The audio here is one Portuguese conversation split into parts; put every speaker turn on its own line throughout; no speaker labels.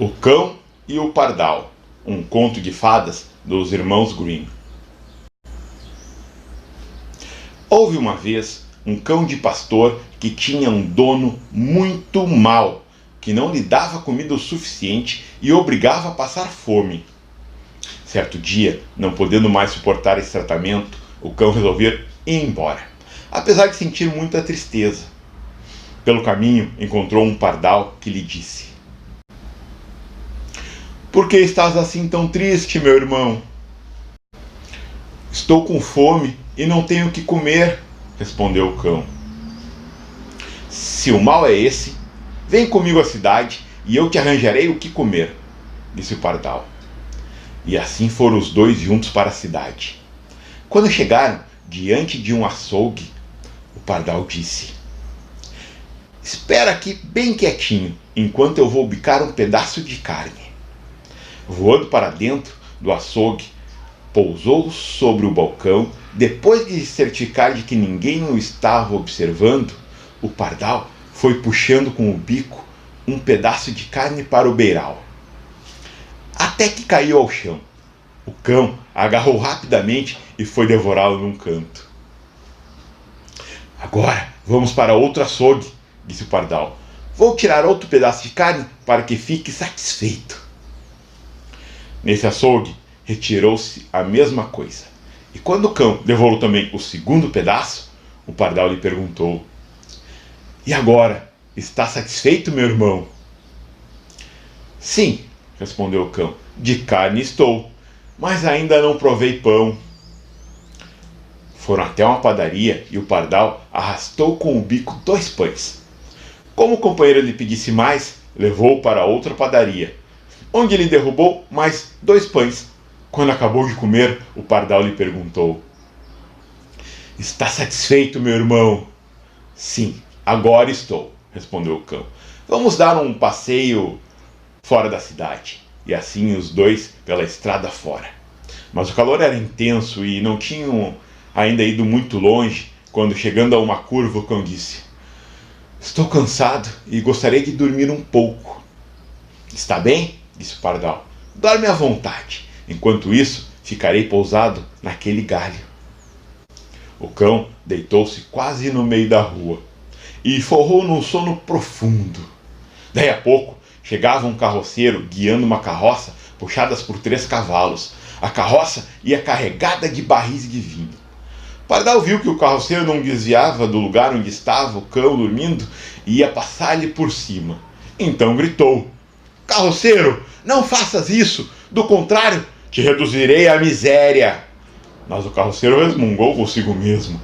O Cão e o Pardal, um conto de fadas dos irmãos Grimm. Houve uma vez um cão de pastor que tinha um dono muito mau, que não lhe dava comida o suficiente e o obrigava a passar fome. Certo dia, não podendo mais suportar esse tratamento, o cão resolveu ir embora, apesar de sentir muita tristeza. Pelo caminho, encontrou um pardal que lhe disse: "Por que estás assim tão triste, meu irmão?" "Estou com fome e não tenho o que comer", respondeu o cão. "Se o mal é esse, vem comigo à cidade e eu te arranjarei o que comer", disse o pardal. E assim foram os dois juntos para a cidade. Quando chegaram diante de um açougue, o pardal disse: "Espera aqui bem quietinho, enquanto eu vou bicar um pedaço de carne." Voando para dentro do açougue, pousou sobre o balcão. Depois de se certificar de que ninguém o estava observando, o pardal foi puxando com o bico um pedaço de carne para o beiral, até que caiu ao chão. O cão agarrou rapidamente e foi devorá-lo num canto. "Agora vamos para outro açougue", disse o pardal. "Vou tirar outro pedaço de carne para que fique satisfeito." Nesse açougue, retirou-se a mesma coisa. E quando o cão devorou também o segundo pedaço, o pardal lhe perguntou: "E agora, está satisfeito, meu irmão?" "Sim", respondeu o cão, "de carne estou, mas ainda não provei pão." Foram até uma padaria e o pardal arrastou com o bico 2 pães. Como o companheiro lhe pedisse mais, levou-o para outra padaria, onde ele derrubou mais 2 pães. Quando acabou de comer, o pardal lhe perguntou: "Está satisfeito, meu irmão?" "Sim, agora estou", respondeu o cão. "Vamos dar um passeio fora da cidade." E assim os dois pela estrada fora. Mas o calor era intenso e não tinham ainda ido muito longe, quando, chegando a uma curva, o cão disse: "Estou cansado e gostaria de dormir um pouco." "Está bem", disse o pardal, "dorme à vontade. Enquanto isso, ficarei pousado naquele galho." O cão deitou-se quase no meio da rua e forrou num sono profundo. Daí a pouco, chegava um carroceiro guiando uma carroça puxadas por 3 cavalos. A carroça ia carregada de barris de vinho. O pardal viu que o carroceiro não desviava do lugar onde estava o cão dormindo e ia passar-lhe por cima. Então gritou: "Carroceiro, não faças isso! Do contrário, te reduzirei à miséria." Mas o carroceiro resmungou consigo mesmo: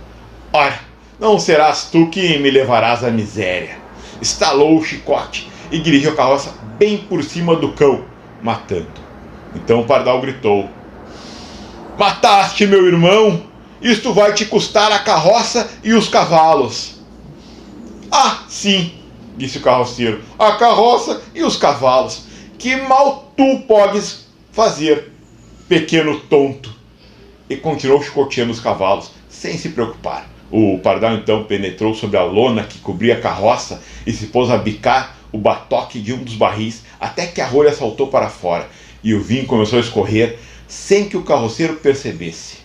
"Ora, não serás tu que me levarás à miséria." Estalou o chicote e dirigiu a carroça bem por cima do cão, matando. Então o pardal gritou: "Mataste meu irmão? Isto vai te custar a carroça e os cavalos." "Ah, sim", disse o carroceiro, "a carroça e os cavalos. Que mal tu podes fazer, pequeno tonto." E continuou chicoteando os cavalos, sem se preocupar. O pardal então penetrou sobre a lona que cobria a carroça e se pôs a bicar o batoque de um dos barris, até que a rolha saltou para fora e o vinho começou a escorrer sem que o carroceiro percebesse.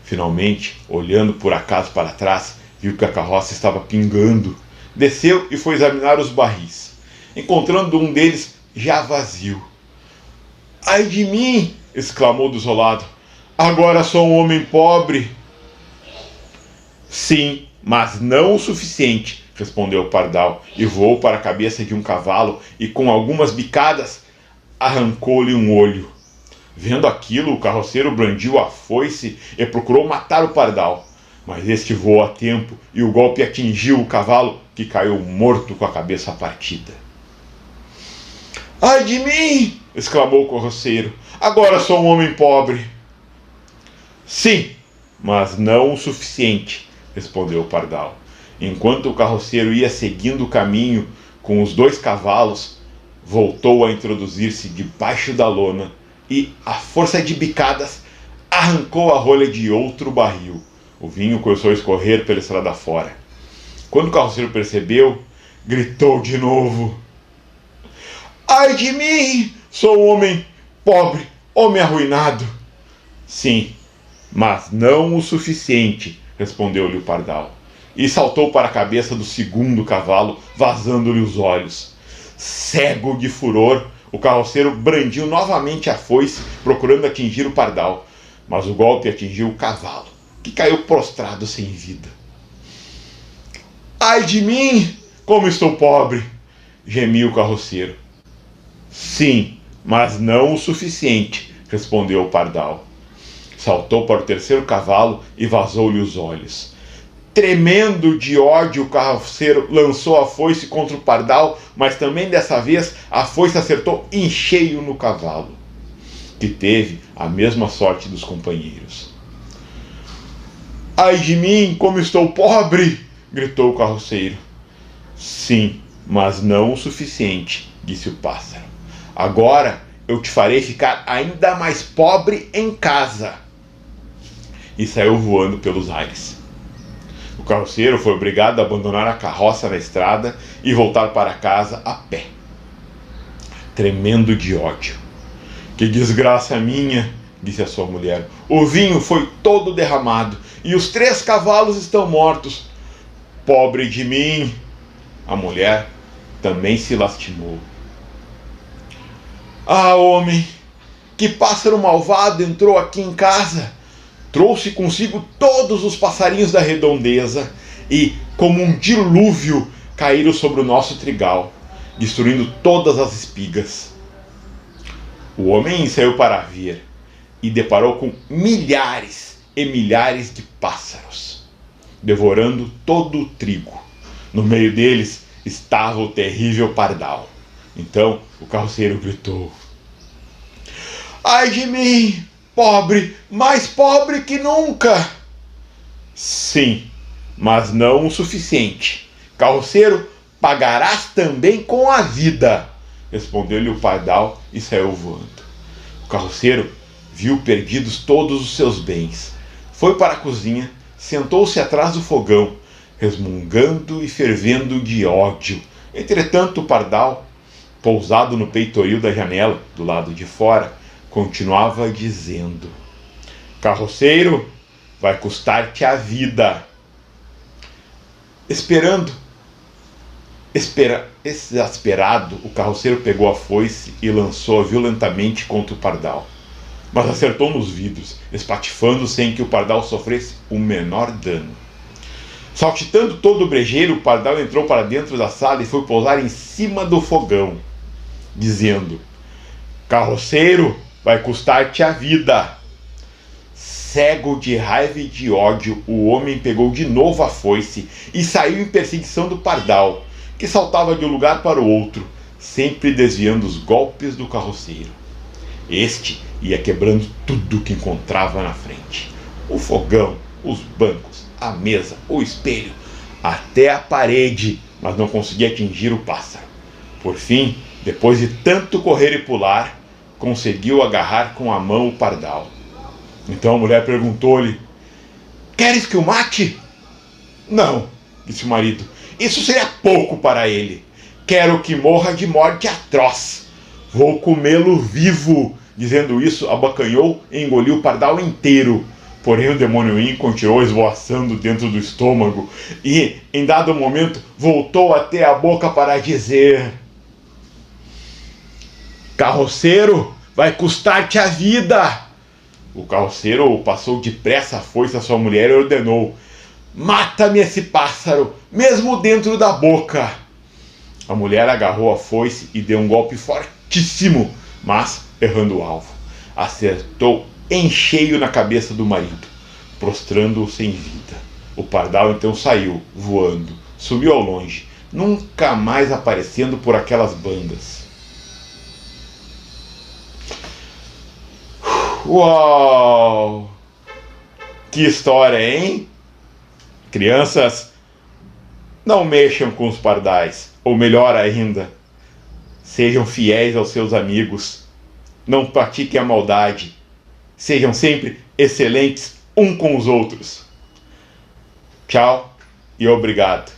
Finalmente, olhando por acaso para trás, viu que a carroça estava pingando. Desceu e foi examinar os barris, encontrando um deles já vazio. "Ai de mim!" exclamou desolado. "Agora sou um homem pobre." "Sim, mas não o suficiente", respondeu o pardal, e voou para a cabeça de um cavalo e, com algumas bicadas, arrancou-lhe um olho. Vendo aquilo, o carroceiro brandiu a foice e procurou matar o pardal, mas este voou a tempo e o golpe atingiu o cavalo, que caiu morto com a cabeça partida. "Ai de mim!" exclamou o carroceiro. "Agora sou um homem pobre." "Sim, mas não o suficiente", respondeu o pardal. Enquanto o carroceiro ia seguindo o caminho com os 2 cavalos, voltou a introduzir-se debaixo da lona e, à força de bicadas, arrancou a rolha de outro barril. O vinho começou a escorrer pela estrada fora. Quando o carroceiro percebeu, gritou de novo: Ai de mim! Sou homem pobre, homem arruinado. Sim, mas não o suficiente, respondeu-lhe o pardal, e saltou para a cabeça do segundo cavalo, vazando-lhe os olhos. Cego de furor, o carroceiro brandiu novamente a foice, procurando atingir o pardal, mas o golpe atingiu o cavalo, que caiu prostrado sem vida. Ai de mim, como estou pobre! Gemiu o carroceiro. Sim, mas não o suficiente, respondeu o pardal. Saltou para o terceiro cavalo e vazou-lhe os olhos. Tremendo de ódio, o carroceiro lançou a foice contra o pardal, mas também dessa vez a foice acertou em cheio no cavalo, que teve a mesma sorte dos companheiros. Ai de mim, como estou pobre! Gritou o carroceiro. Sim, mas não o suficiente, disse o pássaro. Agora eu te farei ficar ainda mais pobre em casa. E saiu voando pelos ares. O carroceiro foi obrigado a abandonar a carroça na estrada e voltar para casa a pé, tremendo de ódio. Que desgraça minha, disse a sua mulher. O vinho foi todo derramado e os 3 cavalos estão mortos. Pobre de mim! A mulher também se lastimou. Ah, homem, que pássaro malvado entrou aqui em casa! Trouxe consigo todos os passarinhos da redondeza e, como um dilúvio, caíram sobre o nosso trigal, destruindo todas as espigas. O homem saiu para ver e deparou com milhares e milhares de pássaros, devorando todo o trigo. No meio deles estava o terrível pardal. Então o carroceiro gritou: ai de mim, pobre, mais pobre que nunca! Sim, mas não o suficiente. Carroceiro, pagarás também com a vida, respondeu-lhe o pardal e saiu voando. O carroceiro viu perdidos todos os seus bens. Foi para a cozinha, sentou-se atrás do fogão, resmungando e fervendo de ódio. Entretanto, o pardal, pousado no peitoril da janela, do lado de fora, continuava dizendo: carroceiro, vai custar-te a vida. Exasperado, o carroceiro pegou a foice e lançou-a violentamente contra o pardal, mas acertou nos vidros, espatifando sem que o pardal sofresse o menor dano. Saltitando todo o brejeiro, o pardal entrou para dentro da sala e foi pousar em cima do fogão, dizendo: carroceiro, vai custar-te a vida. Cego de raiva e de ódio, o homem pegou de novo a foice e saiu em perseguição do pardal, que saltava de um lugar para o outro, sempre desviando os golpes do carroceiro. Este ia quebrando tudo que encontrava na frente: o fogão, os bancos, a mesa, o espelho, até a parede, mas não conseguia atingir o pássaro. Por fim, depois de tanto correr e pular, conseguiu agarrar com a mão o pardal. Então a mulher perguntou-lhe: queres que o mate? Não, disse o marido, isso seria pouco para ele. Quero que morra de morte atroz. Vou comê-lo vivo. Dizendo isso, abocanhou e engoliu o pardal inteiro. Porém o demônio continuou esvoaçando dentro do estômago e, em dado momento, voltou até a boca para dizer: carroceiro, vai custar-te a vida. O carroceiro passou depressa a foice à sua mulher e ordenou: mata-me esse pássaro, mesmo dentro da boca. A mulher agarrou a foice e deu um golpe fortíssimo, mas, errando o alvo, acertou em cheio na cabeça do marido, prostrando-o sem vida. O pardal então saiu, voando, sumiu ao longe, nunca mais aparecendo por aquelas bandas. Uau! Que história, hein? Crianças, não mexam com os pardais, ou melhor ainda, sejam fiéis aos seus amigos, não pratiquem a maldade, sejam sempre excelentes um com os outros. Tchau e obrigado.